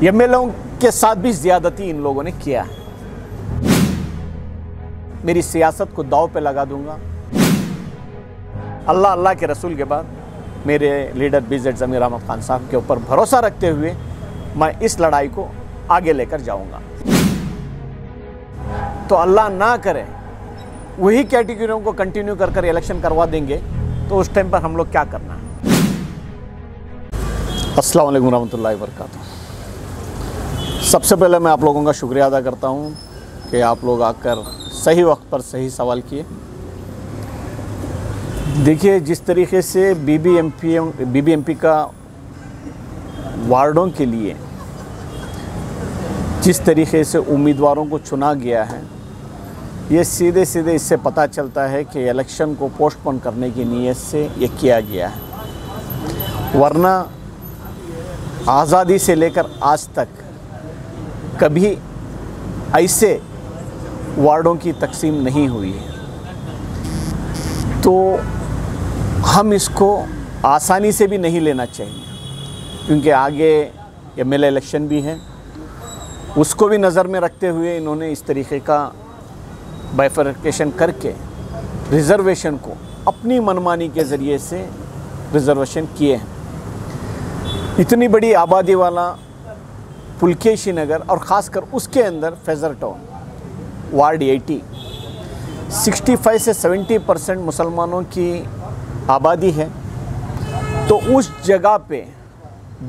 MLO के साथ भी ज्यादती इन लोगों ने किया है। मेरी सियासत को दांव पे लगा दूंगा। अल्लाह के रसूल के बाद मेरे लीडर BZ ज़मीर अहमद खान साहब के ऊपर भरोसा रखते हुए मैं इस लड़ाई को आगे लेकर जाऊंगा। तो अल्लाह ना करे वही कैटेगरियों को कंटिन्यू कर इलेक्शन करवा देंगे तो उस टाइम पर हम लोग क्या करना है। अस्सलाम वालेकुम रहमतुल्लाहि व बरकातहू। सबसे पहले मैं आप लोगों का शुक्रिया अदा करता हूं कि आप लोग आकर सही वक्त पर सही सवाल किए। देखिए, जिस तरीके से बीबीएमपी का वार्डों के लिए जिस तरीके से उम्मीदवारों को चुना गया है, ये सीधे इससे पता चलता है कि इलेक्शन को पोस्टपोन करने की नीयत से ये किया गया है। वरना आज़ादी से लेकर आज तक कभी ऐसे वार्डों की तकसीम नहीं हुई है। तो हम इसको आसानी से भी नहीं लेना चाहिए, क्योंकि आगे एमएलए इलेक्शन भी है। उसको भी नज़र में रखते हुए इन्होंने इस तरीके का बाइफरकेशन करके रिज़र्वेशन को अपनी मनमानी के ज़रिए से रिज़र्वेशन किए हैं। इतनी बड़ी आबादी वाला पुलकेशी नगर और ख़ासकर उसके अंदर फैज़र टाउन वार्ड 80 65 से 70% मुसलमानों की आबादी है। तो उस जगह पे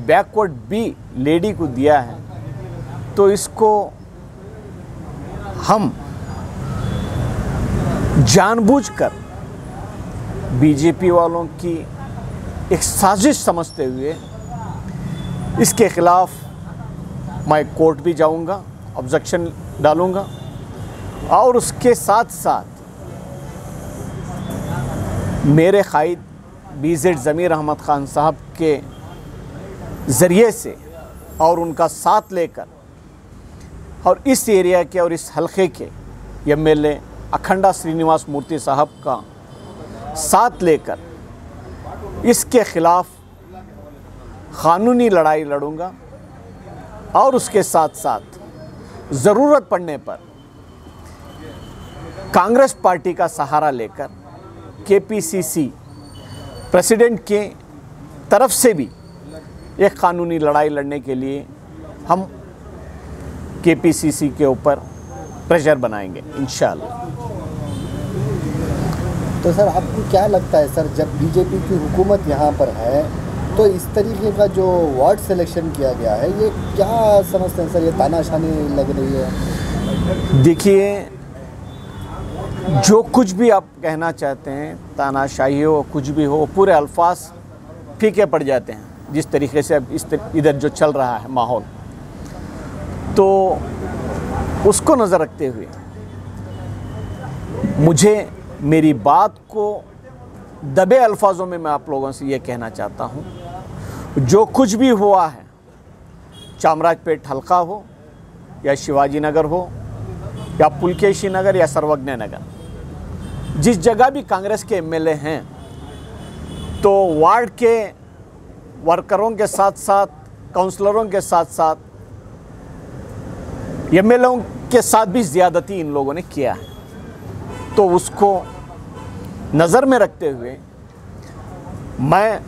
बैकवर्ड भी लेडी को दिया है। तो इसको हम जानबूझकर बीजेपी वालों की एक साजिश समझते हुए इसके ख़िलाफ़ मैं कोर्ट भी जाऊंगा, ऑब्जेक्शन डालूंगा और उसके साथ साथ मेरे कायद BZ ज़मीर अहमद खान साहब के ज़रिए से और उनका साथ लेकर और इस एरिया के और इस हलके के एमएलए अखंडा श्रीनिवास मूर्ति साहब का साथ लेकर इसके ख़िलाफ़ क़ानूनी लड़ाई लड़ूंगा और उसके साथ साथ ज़रूरत पड़ने पर कांग्रेस पार्टी का सहारा लेकर KPCC प्रेसिडेंट के तरफ से भी एक क़ानूनी लड़ाई लड़ने के लिए हम KPCC के ऊपर प्रेशर बनाएंगे इंशाअल्लाह। तो सर, आपको क्या लगता है सर, जब बीजेपी की हुकूमत यहाँ पर है तो इस तरीके का जो वार्ड सिलेक्शन किया गया है, ये क्या समझते हैं सर, ये तानाशाही लग रही है? देखिए, जो कुछ भी आप कहना चाहते हैं, तानाशाही हो कुछ भी हो, पूरे अल्फाज फीके पड़ जाते हैं जिस तरीके से अब इधर जो चल रहा है माहौल। तो उसको नज़र रखते हुए मुझे मेरी बात को दबे अल्फाजों में मैं आप लोगों से ये कहना चाहता हूँ, जो कुछ भी हुआ है, चामराजपेट हल्का हो या शिवाजी नगर हो या पुलकेशी नगर या सर्वज्ञ नगर, जिस जगह भी कांग्रेस के एमएलए हैं, तो वार्ड के वर्करों के साथ साथ काउंसलरों के साथ साथ एमएलओ के साथ भी ज्यादती इन लोगों ने किया है। तो उसको नज़र में रखते हुए मैं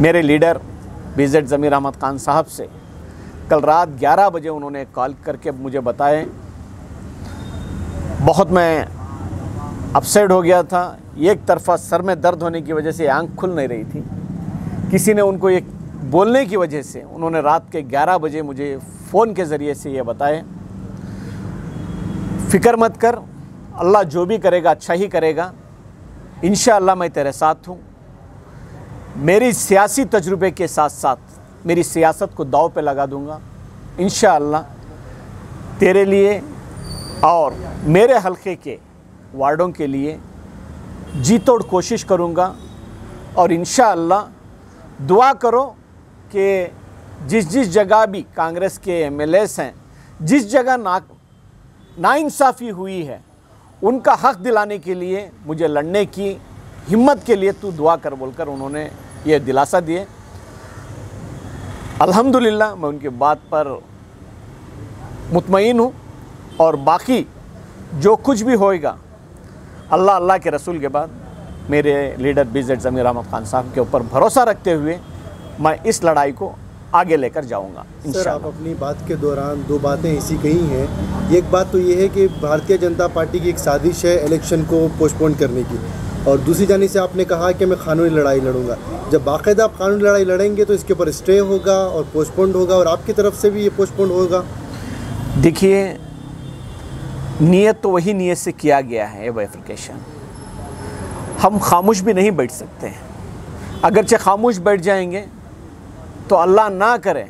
मेरे लीडर BZ ज़मीर अहमद खान साहब से कल रात 11 बजे उन्होंने कॉल करके मुझे बताए। बहुत मैं अपसेट हो गया था। एक तरफा सर में दर्द होने की वजह से आंख खुल नहीं रही थी। किसी ने उनको एक बोलने की वजह से उन्होंने रात के 11 बजे मुझे फ़ोन के ज़रिए से ये बताए, फ़िक्र मत कर, अल्लाह जो भी करेगा अच्छा ही करेगा, इंशाअल्लाह मैं तेरे साथ हूँ। मेरी सियासी तजुर्बे के साथ साथ मेरी सियासत को दांव पे लगा दूंगा। इंशाअल्लाह तेरे लिए और मेरे हलके के वार्डों के लिए जी तोड़ कोशिश करूंगा। और इंशाअल्लाह दुआ करो कि जिस जगह भी कांग्रेस के एमएलएस हैं, जिस जगह नाइंसाफ़ी हुई है, उनका हक़ दिलाने के लिए, मुझे लड़ने की हिम्मत के लिए तू दुआ कर बोलकर उन्होंने ये दिलासा दिए। अल्हम्दुलिल्लाह मैं उनकी बात पर मुतमईन हूँ और बाकी जो कुछ भी होएगा अल्लाह के रसूल के बाद मेरे लीडर BZ ज़मीर अहमद खान साहब के ऊपर भरोसा रखते हुए मैं इस लड़ाई को आगे लेकर जाऊंगा सर, इंशाअल्लाह। आप अपनी बात के दौरान दो बातें ऐसी कही हैं। एक बात तो ये है कि भारतीय जनता पार्टी की एक साजिश है इलेक्शन को पोस्टपोन करने की, और दूसरी जानी से आपने कहा कि मैं कानूनी लड़ाई लड़ूंगा। जब बाकायदा आप कानूनी लड़ाई लड़ेंगे तो इसके ऊपर स्टे होगा और पोस्टपोन होगा, और आपकी तरफ से भी ये पोस्टपोन होगा। देखिए, नीयत तो वही नीयत से किया गया है। बाइफरकेशन हम खामोश भी नहीं बैठ सकते हैं। अगरचे खामोश बैठ जाएंगे तो अल्लाह ना करे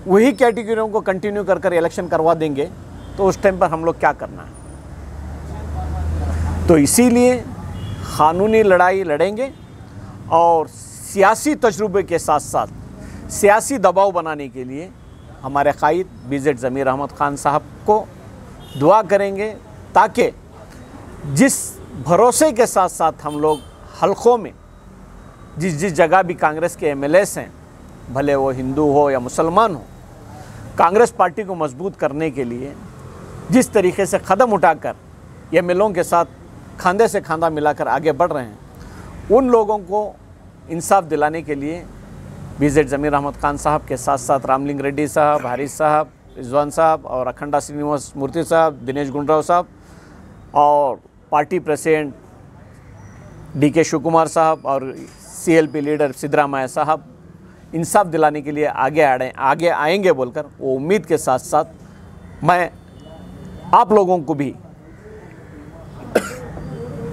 वही कैटेगरियों को कंटिन्यू कर कर इलेक्शन करवा देंगे, तो उस टाइम पर हम लोग क्या करना है। तो इसीलिए क़ानूनी लड़ाई लड़ेंगे और सियासी तजुर्बे के साथ साथ सियासी दबाव बनाने के लिए हमारे कायद BZ ज़मीर अहमद खान साहब को दुआ करेंगे, ताकि जिस भरोसे के साथ साथ हम लोग हलकों में जिस जगह भी कांग्रेस के MLAs हैं, भले वो हिंदू हो या मुसलमान हो, कांग्रेस पार्टी को मजबूत करने के लिए जिस तरीके से कदम उठाकर MLAs के साथ खांदे से खांदा मिलाकर आगे बढ़ रहे हैं, उन लोगों को इंसाफ दिलाने के लिए BZ ज़मीर अहमद खान साहब के साथ साथ रामलिंग रेड्डी साहब, हारिस साहब, रिजवान साहब और अखंडा श्रीनिवास मूर्ति साहब, दिनेश गुंडराव साहब और पार्टी प्रेसिडेंट DK शिवकुमार साहब और CLP लीडर सिद्धरामैया साहब इंसाफ दिलाने के लिए आगे आएंगे बोलकर वो उम्मीद के साथ साथ मैं आप लोगों को भी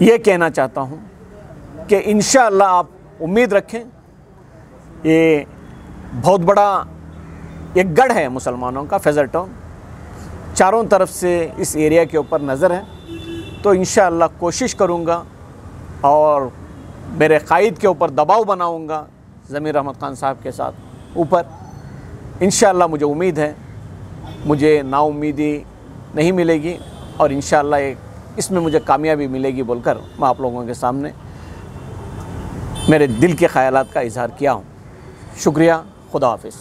ये कहना चाहता हूँ कि इंशाअल्लाह आप उम्मीद रखें। ये बहुत बड़ा एक गढ़ है मुसलमानों का, फैज़ल टाउन, चारों तरफ से इस एरिया के ऊपर नज़र है। तो इंशाअल्लाह कोशिश करूँगा और मेरे कायद के ऊपर दबाव बनाऊँगा ज़मीर अहमद खान साहब के साथ ऊपर। इंशाअल्लाह मुझे उम्मीद है, मुझे नाउम्मीदी नहीं मिलेगी और इंशाअल्लाह इसमें मुझे कामयाबी मिलेगी बोलकर मैं आप लोगों के सामने मेरे दिल के ख़यालात का इज़हार किया हूँ। शुक्रिया, खुदा हाफिज़।